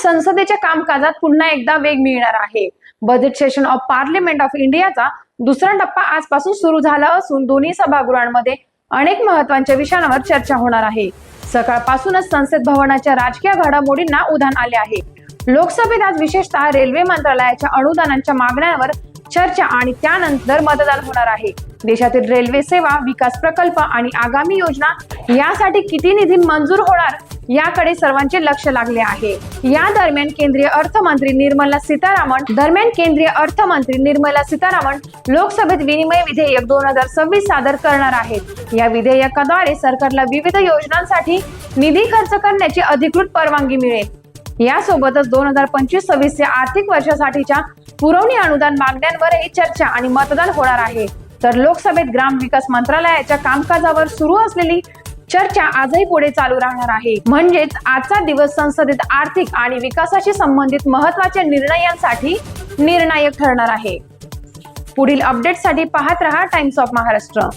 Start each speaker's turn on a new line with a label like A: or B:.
A: संसदेच्या कामकाजात पुन्हा एकदा वेग मिळणार आहे। Budget session of parliament of इंडियाचा दुसरा टप्पा आजपासून सुरू झाला असून दोन्ही सभागृहांमध्ये अनेक महत्त्वाच्या विषयांवर चर्चा होणार आहे। सकाळपासूनच संसद भवनाच्या राजकीय घडामोडींना उधाण आले आहे। लोकसभेत आज विशेषतः रेल्वे मंत्रालयाच्या अनुदानांच्या मागण्यांवर चर्चा आणि त्यानंतर मतदान होणार आहे। देशातील रेल्वे सेवा विकास प्रकल्प आणि आगामी योजना यासाठी किती निधी मंजूर होणार याकडे सर्वांचे लक्ष लागले आहे। या दरम्यान केंद्रीय अर्थमंत्री निर्मला सीतारामन लोकसभेत विनिमय विधेयक 2026 सादर करणार आहेत। या विधेयकाद्वारे सरकारला विविध योजनांसाठी निधी खर्च करण्याची अधिकृत परवानगी मिळेल। यासोबतच 2025-26 या आर्थिक वर्षासाठीच्या पुरवणी अनुदान मागण्यांवरही चर्चा आणि मतदान होणार आहे। तर लोकसभेत ग्राम विकास मंत्रालयाच्या कामकाजावर सुरू असलेली चर्चा आजही पुढे चालू राहणार आहे। म्हणजेच आजचा दिवस संसदेत आर्थिक आणि विकासाशी संबंधित महत्त्वाच्या निर्णयांसाठी निर्णायक ठरणार आहे। पुढील अपडेटसाठी पाहत रहा टाइम्स ऑफ महाराष्ट्र।